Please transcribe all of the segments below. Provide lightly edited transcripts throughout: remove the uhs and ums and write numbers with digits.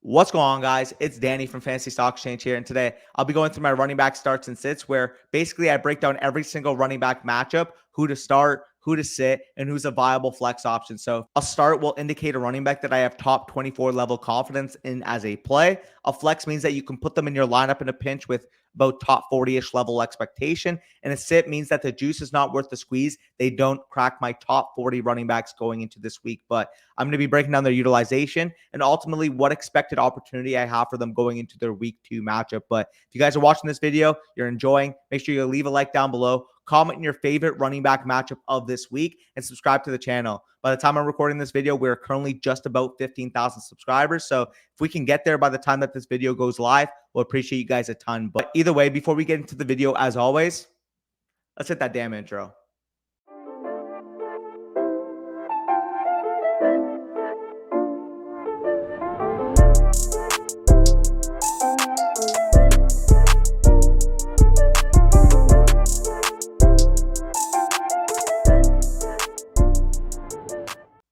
What's going on, guys? It's Danny from Fantasy Stock Exchange here, and today I'll be going through my running back starts and sits where basically I break down every single running back matchup, who to start, who to sit, and who's a viable flex option. So a start will indicate a running back that I have top 24 level confidence in as a play. A flex means that you can put them in your lineup in a pinch with about top 40-ish level expectation. And a sit means that the juice is not worth the squeeze. They don't crack my top 40 running backs going into this week, but I'm going to be breaking down their utilization and ultimately what expected opportunity I have for them going into their week 2 matchup. But if you guys are watching this video, you're enjoying, make sure you leave a like down below, comment your favorite running back matchup of this week, and subscribe to the channel. By the time I'm recording this video, we're currently just about 15,000 subscribers. So if we can get there by the time that this video goes live, we'll appreciate you guys a ton. But either way, before we get into the video, as always, let's hit that damn intro.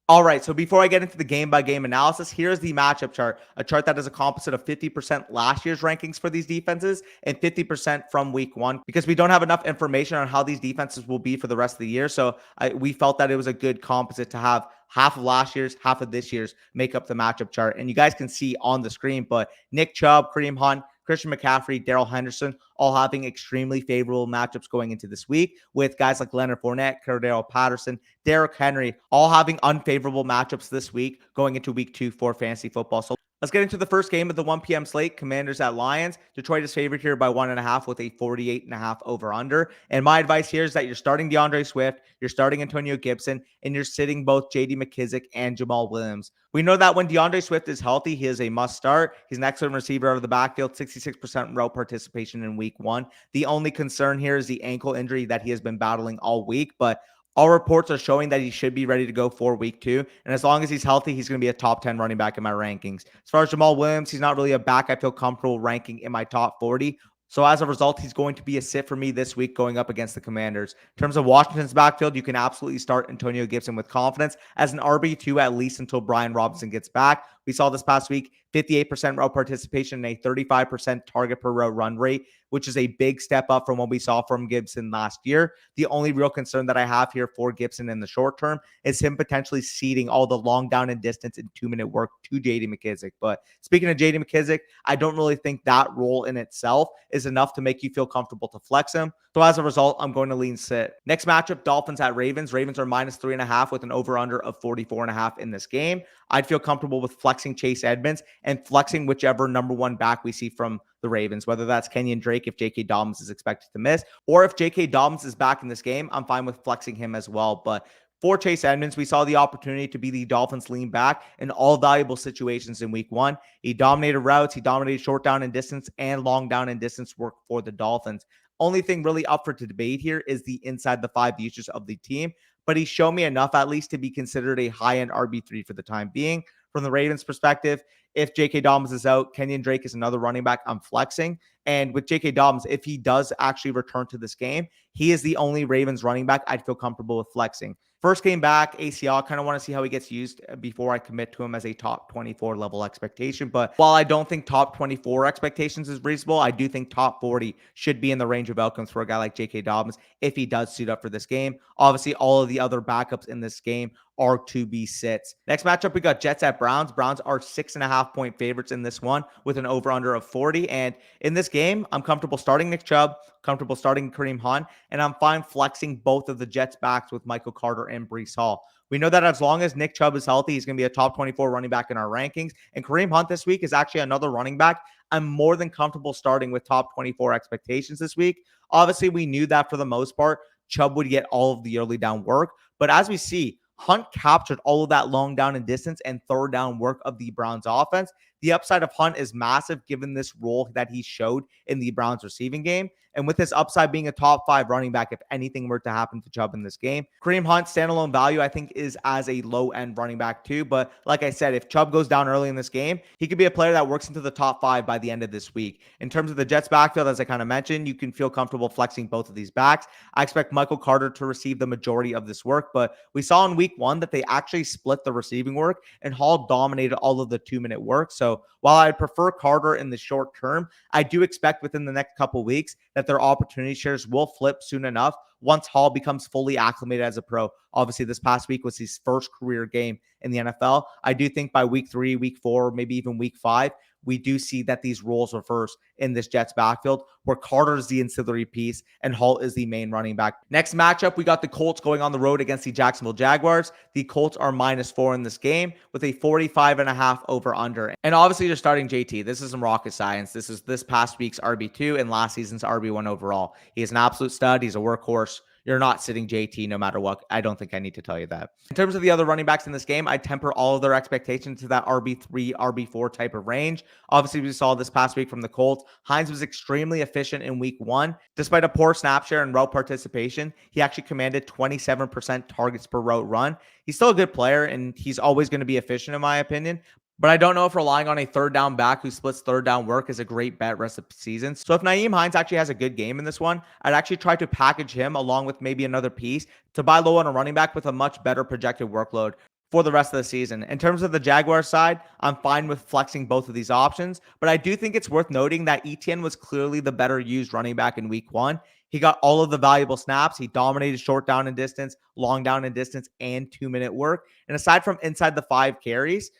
All right, so before I get into the game-by-game analysis, here's the matchup chart, a chart that is a composite of 50% last year's rankings for these defenses and 50% from week 1, because we don't have enough information on how these defenses will be for the rest of the year. So we felt that it was a good composite to have half of last year's, half of this year's make up the matchup chart. And you guys can see on the screen, but Nick Chubb, Kareem Hunt, Christian McCaffrey, Darrell Henderson, all having extremely favorable matchups going into this week, with guys like Leonard Fournette, Cordero Patterson, Derrick Henry, all having unfavorable matchups this week going into week 2 for fantasy football. So let's get into the first game of the 1 p.m. slate. Commanders at Lions. Detroit is favored here by 1.5 with a 48.5 over under. And my advice here is that you're starting DeAndre Swift, you're starting Antonio Gibson, and you're sitting both J.D. McKissic and Jamal Williams. We know that when DeAndre Swift is healthy, he is a must start. He's an excellent receiver out of the backfield, 66% route participation in week 1. The only concern here is the ankle injury that he has been battling all week, but all reports are showing that he should be ready to go for week 2. And as long as he's healthy, he's going to be a top 10 running back in my rankings. As far as Jamal Williams, he's not really a back I feel comfortable ranking in my top 40. So as a result, he's going to be a sit for me this week going up against the Commanders. In terms of Washington's backfield, you can absolutely start Antonio Gibson with confidence as an RB2 at least until Brian Robinson gets back. We saw this past week, 58% route participation and a 35% target per route run rate, which is a big step up from what we saw from Gibson last year. The only real concern that I have here for Gibson in the short term is him potentially ceding all the long down and distance and 2-minute work to J.D. McKissic. But speaking of J.D. McKissic, I don't really think that role in itself is enough to make you feel comfortable to flex him. So as a result, I'm going to lean sit. Next matchup, Dolphins at Ravens. Ravens are minus 3.5 with an over-under of 44.5 in this game. I'd feel comfortable with flexing Chase Edmonds and flexing whichever number 1 back we see from the Ravens, whether that's Kenyon Drake if J.K. Dobbins is expected to miss, or if J.K. Dobbins is back in this game, I'm fine with flexing him as well. But for Chase Edmonds, we saw the opportunity to be the Dolphins lean back in all valuable situations in week 1. He dominated routes, he dominated short down and distance and long down and distance work for the Dolphins. Only thing really up for debate here is the inside the 5 usage of the team, but he's shown me enough at least to be considered a high-end RB3 for the time being. From the Ravens perspective, if J.K. Dobbins is out, Kenyon Drake is another running back I'm flexing. And with J.K. Dobbins, if he does actually return to this game, he is the only Ravens running back I'd feel comfortable with flexing. First game back, ACL, kind of want to see how he gets used before I commit to him as a top 24 level expectation. But while I don't think top 24 expectations is reasonable, I do think top 40 should be in the range of outcomes for a guy like J.K. Dobbins if he does suit up for this game. Obviously, all of the other backups in this game are to be sits. Next matchup, we got Jets at Browns. Browns are 6.5 point favorites in this one with an over-under of 40. And in this game, I'm comfortable starting Nick Chubb, comfortable starting Kareem Hunt, and I'm fine flexing both of the Jets backs with Michael Carter and Breece Hall. We know that as long as Nick Chubb is healthy, he's going to be a top 24 running back in our rankings. And Kareem Hunt this week is actually another running back I'm more than comfortable starting with top 24 expectations this week. Obviously, we knew that for the most part, Chubb would get all of the early down work. But as we see, Hunt captured all of that long down and distance and third down work of the Browns offense. The upside of Hunt is massive given this role that he showed in the Browns receiving game. And with his upside being a top 5 running back, if anything were to happen to Chubb in this game, Kareem Hunt standalone value, I think, is as a low end running back too. But like I said, if Chubb goes down early in this game, he could be a player that works into the top 5 by the end of this week. In terms of the Jets backfield, as I kind of mentioned, you can feel comfortable flexing both of these backs. I expect Michael Carter to receive the majority of this work, but we saw in week 1 that they actually split the receiving work and Hall dominated all of the 2-minute work. So So while I prefer Carter in the short term, I do expect within the next couple weeks that their opportunity shares will flip soon enough once Hall becomes fully acclimated as a pro. Obviously, this past week was his first career game in the NFL. I do think by week 3, week 4, maybe even week 5, we do see that these roles reverse in this Jets backfield, where Carter is the ancillary piece and Hall is the main running back. Next matchup, we got the Colts going on the road against the Jacksonville Jaguars. The Colts are -4 in this game with a 45.5 over under. And obviously, you're starting JT. This isn't rocket science. This is this past week's RB2 and last season's RB1 overall. He is an absolute stud. He's a workhorse. You're not sitting JT no matter what. I don't think I need to tell you that. In terms of the other running backs in this game, I temper all of their expectations to that RB3, RB4 type of range. Obviously, we saw this past week from the Colts. Hines was extremely efficient in week 1. Despite a poor snap share and route participation, he actually commanded 27% targets per route run. He's still a good player, and he's always going to be efficient in my opinion. But I don't know if relying on a third down back who splits third down work is a great bet rest of the season. So if Nyheim Hines actually has a good game in this one, I'd actually try to package him along with maybe another piece to buy low on a running back with a much better projected workload for the rest of the season. In terms of the Jaguars side, I'm fine with flexing both of these options, but I do think it's worth noting that Etienne was clearly the better used running back in week 1. He got all of the valuable snaps. He dominated short down and distance, long down and distance, and 2-minute work. And aside from inside the 5 carries,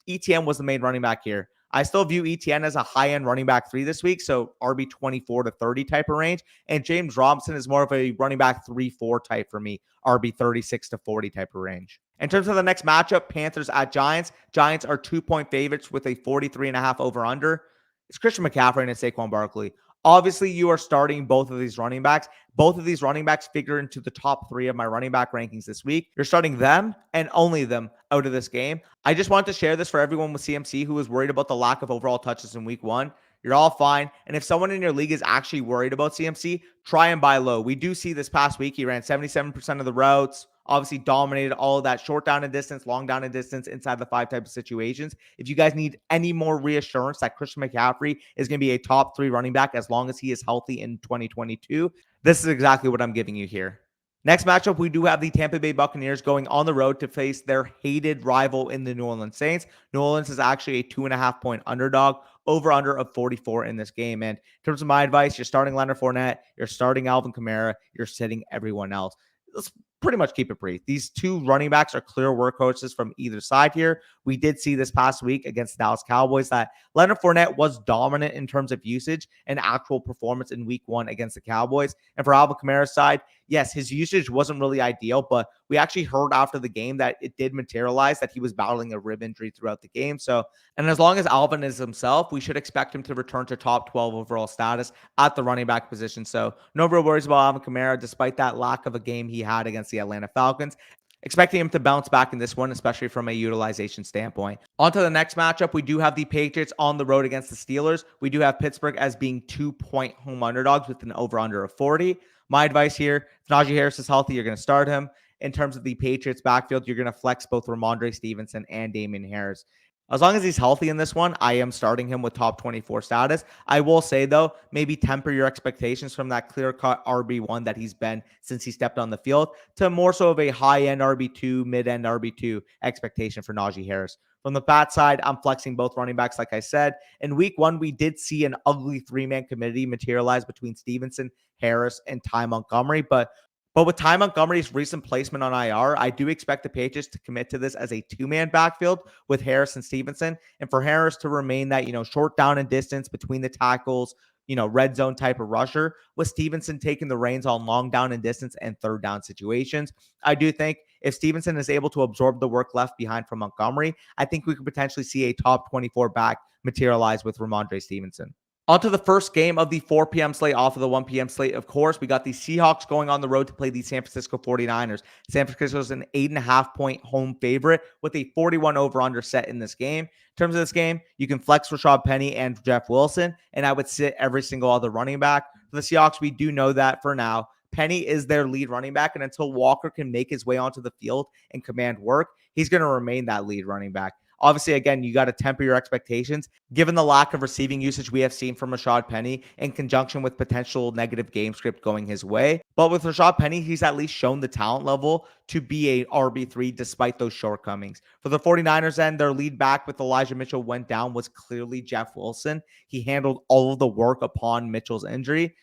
ETN was the main running back here. I still view ETN as a high-end running back 3 this week, so RB 24 to 30 type of range. And James Robinson is more of a running back 3-4 type for me, RB 36 to 40 type of range. In terms of the next matchup, Panthers at Giants. Giants are 2-point favorites with a 43.5 over-under. It's Christian McCaffrey and Saquon Barkley. Obviously, you are starting both of these running backs. Both of these running backs figure into the top 3 of my running back rankings this week. You're starting them and only them out of this game. I just want to share this for everyone with CMC who is worried about the lack of overall touches in week 1. You're all fine. And if someone in your league is actually worried about CMC, try and buy low. We do see this past week, he ran 77% of the routes, obviously dominated all of that short down and distance, long down and distance, inside the 5 type of situations. If you guys need any more reassurance that Christian McCaffrey is going to be a top 3 running back as long as he is healthy in 2022, this is exactly what I'm giving you here. Next matchup, we do have the Tampa Bay Buccaneers going on the road to face their hated rival in the New Orleans Saints. New Orleans is actually a 2.5-point underdog, over-under of 44 in this game. And in terms of my advice, you're starting Leonard Fournette, you're starting Alvin Kamara, you're sitting everyone else. Let's pretty much keep it brief. These 2 running backs are clear workhorses from either side here. We did see this past week against the Dallas Cowboys that Leonard Fournette was dominant in terms of usage and actual performance in week 1 against the Cowboys. And for Alvin Kamara's side, yes, his usage wasn't really ideal, but we actually heard after the game that it did materialize that he was battling a rib injury throughout the game. So, and as long as Alvin is himself, we should expect him to return to top 12 overall status at the running back position. So no real worries about Alvin Kamara, despite that lack of a game he had against the Atlanta Falcons. Expecting him to bounce back in this one, especially from a utilization standpoint. On to the next matchup, we do have the Patriots on the road against the Steelers. We do have Pittsburgh as being 2-point home underdogs with an over-under of 40. My advice here, if Najee Harris is healthy, you're going to start him. In terms of the Patriots backfield, you're going to flex both Ramondre Stevenson and Damian Harris. As long as he's healthy in this one, I am starting him with top 24 status. I will say, though, maybe temper your expectations from that clear-cut RB1 that he's been since he stepped on the field to more so of a high-end RB2, mid-end RB2 expectation for Najee Harris. From the bat side, I'm flexing both running backs, like I said. In week 1, we did see an ugly 3-man committee materialize between Stevenson, Harris, and Ty Montgomery, but with Ty Montgomery's recent placement on IR, I do expect the Patriots to commit to this as a 2-man backfield with Harris and Stevenson, and for Harris to remain that, short down and distance between the tackles, red zone type of rusher, with Stevenson taking the reins on long down and distance and third down situations. I do think if Stevenson is able to absorb the work left behind from Montgomery, I think we could potentially see a top 24 back materialize with Ramondre Stevenson. On to the first game of the 4 p.m. slate off of the 1 p.m. slate. Of course, we got the Seahawks going on the road to play the San Francisco 49ers. San Francisco is an 8.5-point home favorite with a 41 over-under set in this game. In terms of this game, you can flex Rashad Penny and Jeff Wilson, and I would sit every single other running back. For the Seahawks, we do know that for now. Penny is their lead running back, and until Walker can make his way onto the field and command work, he's going to remain that lead running back. Obviously, again, you got to temper your expectations given the lack of receiving usage we have seen from Rashad Penny in conjunction with potential negative game script going his way. But with Rashad Penny, he's at least shown the talent level to be a RB3 despite those shortcomings. For the 49ers end, their lead back with Elijah Mitchell went down was clearly Jeff Wilson. He handled all of the work upon Mitchell's injury.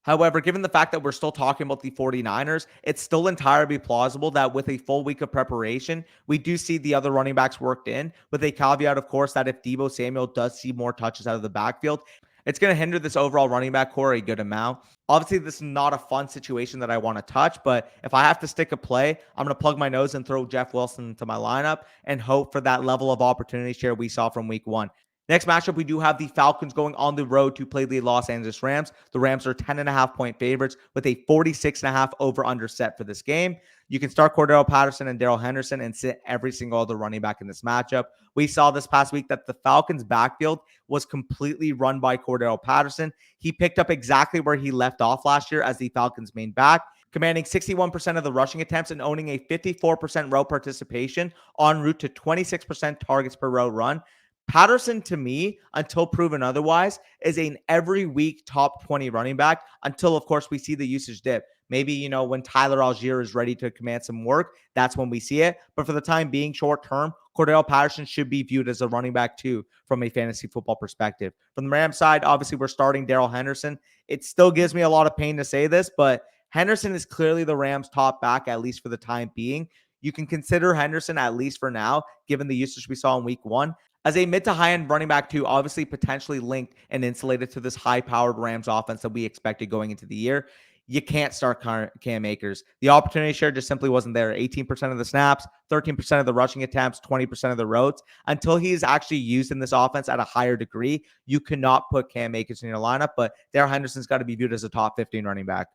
However, given the fact that we're still talking about the 49ers, it's still entirely plausible that with a full week of preparation, we do see the other running backs worked in, with a caveat, of course, that if Deebo Samuel does see more touches out of the backfield, it's going to hinder this overall running back core a good amount. Obviously, this is not a fun situation that I want to touch, but if I have to stick a play, I'm going to plug my nose and throw Jeff Wilson into my lineup and hope for that level of opportunity share we saw from week one. Next matchup, we do have the Falcons going on the road to play the Los Angeles Rams. The Rams are 10.5-point favorites with a 46.5 over-under set for this game. You can start Cordero Patterson and Darrell Henderson and sit every single other running back in this matchup. We saw this past week that the Falcons' backfield was completely run by Cordero Patterson. He picked up exactly where he left off last year as the Falcons' main back, commanding 61% of the rushing attempts and owning a 54% route participation en route to 26% targets per route run. Patterson, to me, until proven otherwise, is an every week top 20 running back until, of course, we see the usage dip. Maybe, when Tyler Algier is ready to command some work, that's when we see it. But for the time being, short term, Cordell Patterson should be viewed as a running back too from a fantasy football perspective. From the Rams side, obviously, we're starting Darrell Henderson. It still gives me a lot of pain to say this, but Henderson is clearly the Rams' top back, at least for the time being. You can consider Henderson, at least for now, given the usage we saw in week one, as a mid to high end running back too, obviously potentially linked and insulated to this high powered Rams offense that we expected going into the year. You can't start Cam Akers. The opportunity share just simply wasn't there. 18% of the snaps, 13% of the rushing attempts, 20% of the routes. Until he's actually used in this offense at a higher degree, you cannot put Cam Akers in your lineup, but Darrell Henderson's got to be viewed as a top 15 running back.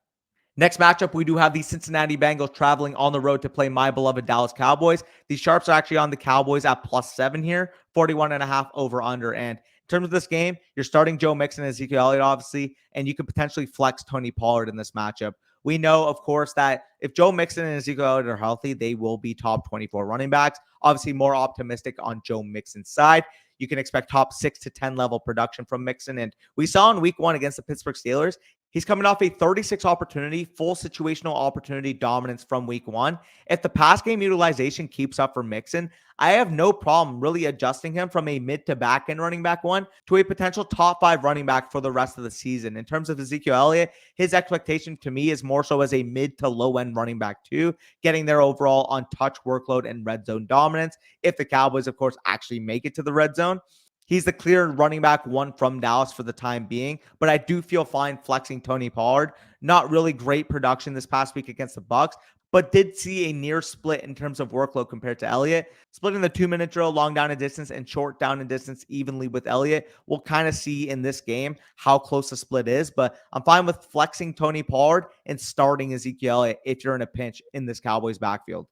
Next matchup, we do have the Cincinnati Bengals traveling on the road to play my beloved Dallas Cowboys. The Sharps are actually on the Cowboys at +7 here, 41.5 over under. And in terms of this game, you're starting Joe Mixon and Ezekiel Elliott, obviously, and you could potentially flex Tony Pollard in this matchup. We know, of course, that if Joe Mixon and Ezekiel Elliott are healthy, they will be top 24 running backs. Obviously, more optimistic on Joe Mixon's side. You can expect top 6 to 10 level production from Mixon. And we saw in week one against the Pittsburgh Steelers, he's coming off a 36 opportunity, full situational opportunity dominance from week one. If the pass game utilization keeps up for Mixon, I have no problem really adjusting him from a mid to back end running back one to a potential top 5 running back for the rest of the season. In terms of Ezekiel Elliott, his expectation to me is more so as a mid to low end running back too, getting there overall on touch workload and red zone dominance. If the Cowboys, of course, actually make it to the red zone, he's the clear running back one from Dallas for the time being, but I do feel fine flexing Tony Pollard. Not really great production this past week against the Bucs, but did see a near split in terms of workload compared to Elliott. Splitting the 2-minute drill, long down and distance, and short down and distance evenly with Elliott. We'll kind of see in this game how close the split is, but I'm fine with flexing Tony Pollard and starting Ezekiel Elliott if you're in a pinch in this Cowboys backfield.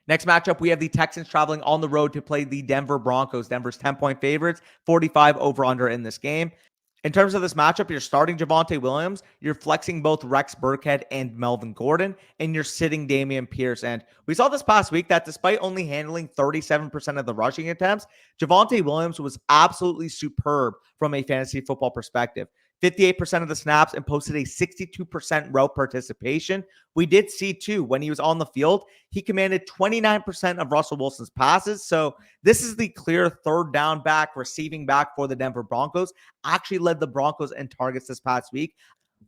Next matchup, we have the Texans traveling on the road to play the Denver Broncos. Denver's 10-point favorites, 45 over under in this game. In terms of this matchup, you're starting Javonte Williams, you're flexing both Rex Burkhead and Melvin Gordon, and you're sitting Dameon Pierce. And we saw this past week that despite only handling 37% of the rushing attempts, Javonte Williams was absolutely superb from a fantasy football perspective. 58% of the snaps and posted a 62% route participation. We did see too, when he was on the field, he commanded 29% of Russell Wilson's passes. So this is the clear third down back, receiving back for the Denver Broncos. Actually led the Broncos in targets this past week.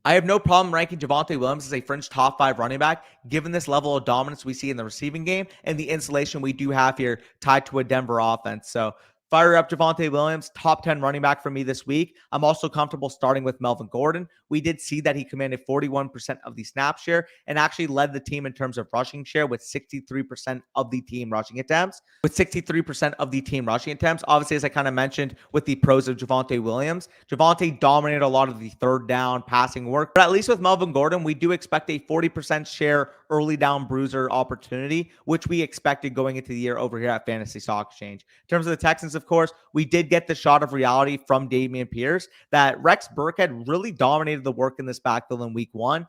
I have no problem ranking Javonte Williams as a fringe top 5 running back, given this level of dominance we see in the receiving game and the insulation we do have here tied to a Denver offense. So fire up Javonte Williams, top 10 running back for me this week. I'm also comfortable starting with Melvin Gordon. We did see that he commanded 41% of the snap share and actually led the team in terms of rushing share with 63% of the team rushing attempts. Obviously, as I kind of mentioned with the pros of Javonte Williams, Javonte dominated a lot of the third down passing work. But at least with Melvin Gordon, we do expect a 40% share early down bruiser opportunity, which we expected going into the year over here at Fantasy Stock Exchange. In terms of the Texans, of course, we did get the shot of reality from Dameon Pierce that Rex Burkhead really dominated the work in this backfield in week one.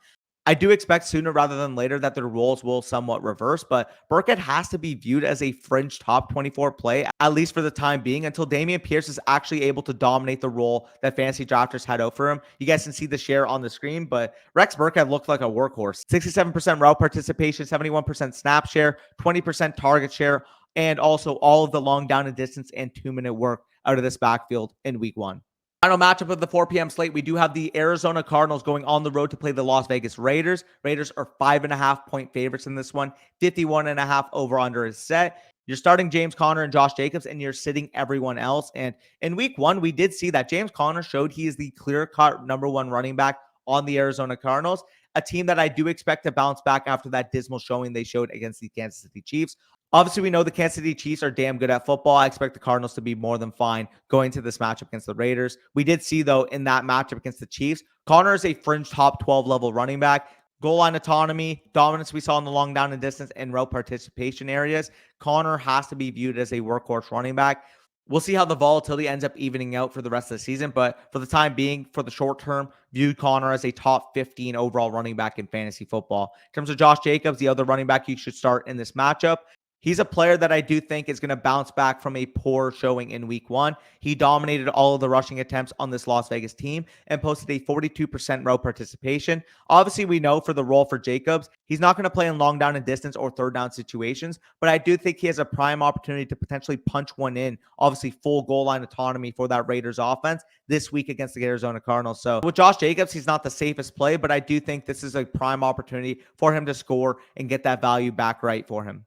I do expect sooner rather than later that their roles will somewhat reverse, but Burkhead has to be viewed as a fringe top 24 play, at least for the time being, until Dameon Pierce is actually able to dominate the role that fantasy drafters had out for him. You guys can see the share on the screen, but Rex Burkhead looked like a workhorse. 67% route participation, 71% snap share, 20% target share, and also all of the long down and distance and 2-minute work out of this backfield in week 1. Final matchup of the 4 p.m. slate, we do have the Arizona Cardinals going on the road to play the Las Vegas Raiders. Raiders are 5.5-point favorites in this one. 51.5 over-under is set. You're starting James Conner and Josh Jacobs, and you're sitting everyone else. And in week 1, we did see that James Conner showed he is the clear-cut number 1 running back on the Arizona Cardinals, a team that I do expect to bounce back after that dismal showing they showed against the Kansas City Chiefs. Obviously, we know the Kansas City Chiefs are damn good at football. I expect the Cardinals to be more than fine going to this matchup against the Raiders. We did see, though, in that matchup against the Chiefs, Conner is a fringe top 12 level running back. Goal line autonomy, dominance we saw in the long down and distance and route participation areas. Conner has to be viewed as a workhorse running back. We'll see how the volatility ends up evening out for the rest of the season, but for the time being, for the short term, view Conner as a top 15 overall running back in fantasy football. In terms of Josh Jacobs, the other running back you should start in this matchup, he's a player that I do think is going to bounce back from a poor showing in week 1. He dominated all of the rushing attempts on this Las Vegas team and posted a 42% route participation. Obviously, we know for the role for Jacobs, he's not going to play in long down and distance or third down situations, but I do think he has a prime opportunity to potentially punch one in. Obviously, full goal line autonomy for that Raiders offense this week against the Arizona Cardinals. So with Josh Jacobs, he's not the safest play, but I do think this is a prime opportunity for him to score and get that value back right for him.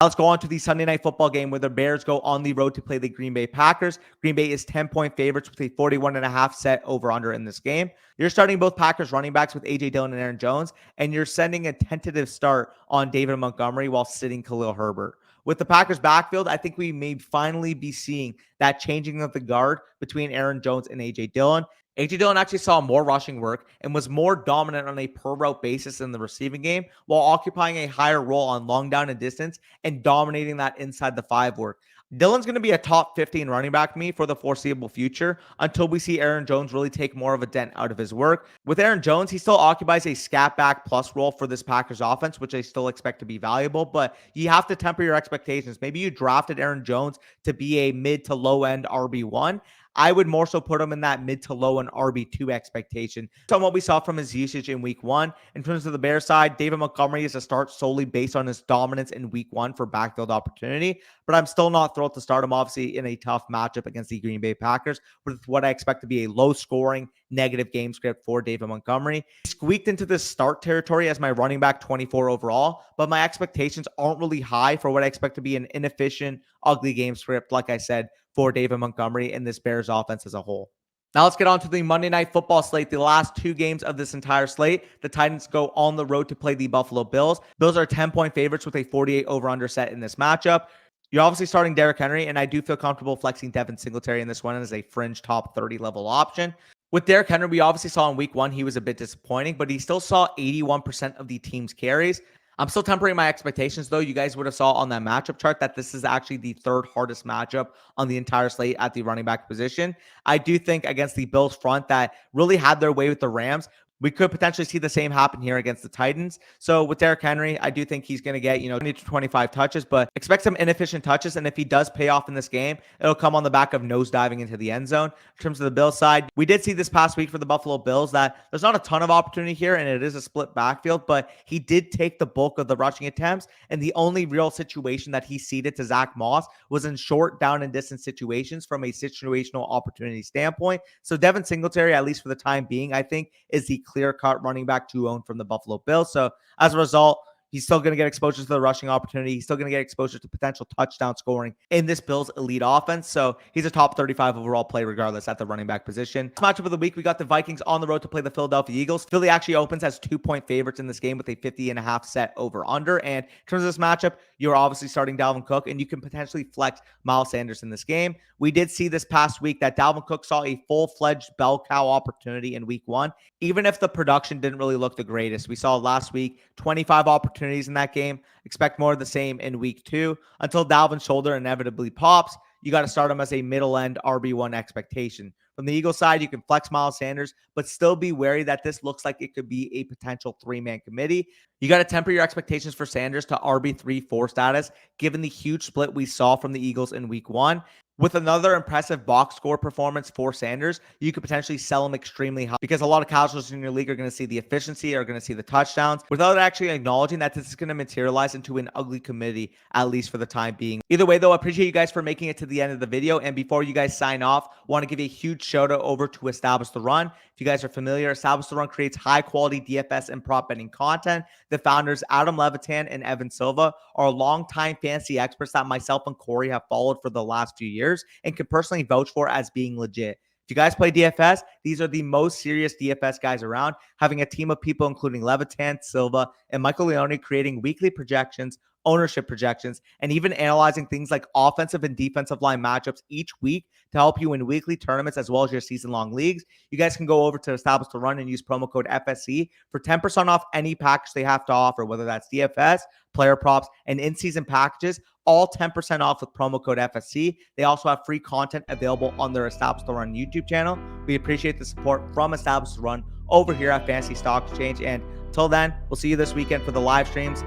Let's go on to the Sunday Night Football game where the Bears go on the road to play the Green Bay Packers. Green Bay is 10-point favorites with a 41.5 set over-under in this game. You're starting both Packers running backs with A.J. Dillon and Aaron Jones, and you're sending a tentative start on David Montgomery while sitting Khalil Herbert. With the Packers backfield, I think we may finally be seeing that changing of the guard between Aaron Jones and A.J. Dillon. A.J. Dillon actually saw more rushing work and was more dominant on a per route basis in the receiving game while occupying a higher role on long down and distance and dominating that inside the 5 work. Dillon's going to be a top 15 running back to me for the foreseeable future until we see Aaron Jones really take more of a dent out of his work. With Aaron Jones, he still occupies a scat back plus role for this Packers offense, which I still expect to be valuable, but you have to temper your expectations. Maybe you drafted Aaron Jones to be a mid to low end RB1. I would more so put him in that mid to low and RB2 expectation. So what we saw from his usage in week 1. In terms of the Bears side, David Montgomery is a start solely based on his dominance in week 1 for backfield opportunity, but I'm still not thrilled to start him obviously in a tough matchup against the Green Bay Packers with what I expect to be a low scoring negative game script for David Montgomery. He squeaked into this start territory as my running back 24 overall, but my expectations aren't really high for what I expect to be an inefficient, ugly game script, like I said, for David Montgomery and this Bears offense as a whole. Now let's get on to the Monday Night Football slate. The last 2 games of this entire slate, the Titans go on the road to play the Buffalo Bills. Bills are 10-point favorites with a 48 over-under set in this matchup. You're obviously starting Derrick Henry, and I do feel comfortable flexing Devin Singletary in this one as a fringe top 30 level option. With Derrick Henry, we obviously saw in week 1 he was a bit disappointing, but he still saw 81% of the team's carries. I'm still tempering my expectations, though. You guys would have saw on that matchup chart that this is actually the 3rd hardest matchup on the entire slate at the running back position. I do think against the Bills front that really had their way with the Rams, we could potentially see the same happen here against the Titans. So with Derrick Henry, I do think he's going to get, 20 to 25 touches, but expect some inefficient touches. And if he does pay off in this game, it'll come on the back of nosediving into the end zone. In terms of the Bills side, we did see this past week for the Buffalo Bills that there's not a ton of opportunity here, and it is a split backfield, but he did take the bulk of the rushing attempts. And the only real situation that he ceded to Zach Moss was in short down and distance situations from a situational opportunity standpoint. So Devin Singletary, at least for the time being, I think is the clear-cut running back to own from the Buffalo Bills. So as a result, he's still going to get exposure to the rushing opportunity. He's still going to get exposure to potential touchdown scoring in this Bills elite offense. So he's a top 35 overall play regardless at the running back position. Matchup of the week, we got the Vikings on the road to play the Philadelphia Eagles. Philly actually opens as 2-point favorites in this game with a 50.5 set over under. And in terms of this matchup, you're obviously starting Dalvin Cook, and you can potentially flex Miles Sanders in this game. We did see this past week that Dalvin Cook saw a full-fledged bell cow opportunity in week 1, even if the production didn't really look the greatest. We saw last week 25 opportunities in that game. Expect more of the same in week 2 until Dalvin's shoulder inevitably pops. you got to start him as a middle end RB1 expectation. From the Eagles side, you can flex Miles Sanders, but still be wary that this looks like it could be a potential 3-man committee. You got to temper your expectations for Sanders to RB3-4 status, given the huge split we saw from the Eagles in week 1. With another impressive box score performance for Sanders, you could potentially sell him extremely high because a lot of casuals in your league are going to see the efficiency, are going to see the touchdowns, without actually acknowledging that this is going to materialize into an ugly committee, at least for the time being. Either way, though, I appreciate you guys for making it to the end of the video. And before you guys sign off, I want to give you a huge shout out over to Establish the Run. If you guys are familiar, Establish the Run creates high quality DFS and prop betting content. The founders, Adam Levitan and Evan Silva, are longtime fantasy experts that myself and Corey have followed for the last few years and can personally vouch for as being legit. If you guys play DFS, these are the most serious DFS guys around, having a team of people including Levitan, Silva, and Michael Leone creating weekly projections, ownership projections, and even analyzing things like offensive and defensive line matchups each week to help you in weekly tournaments as well as your season-long leagues. You guys can go over to Establish the Run and use promo code FSC for 10% off any package they have to offer, whether that's DFS, player props, and in-season packages, all 10% off with promo code FSC. They also have free content available on their Establish the Run YouTube channel. We appreciate the support from Establish the Run over here at Fantasy Stock Exchange. And until then, we'll see you this weekend for the live streams.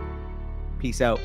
Peace out.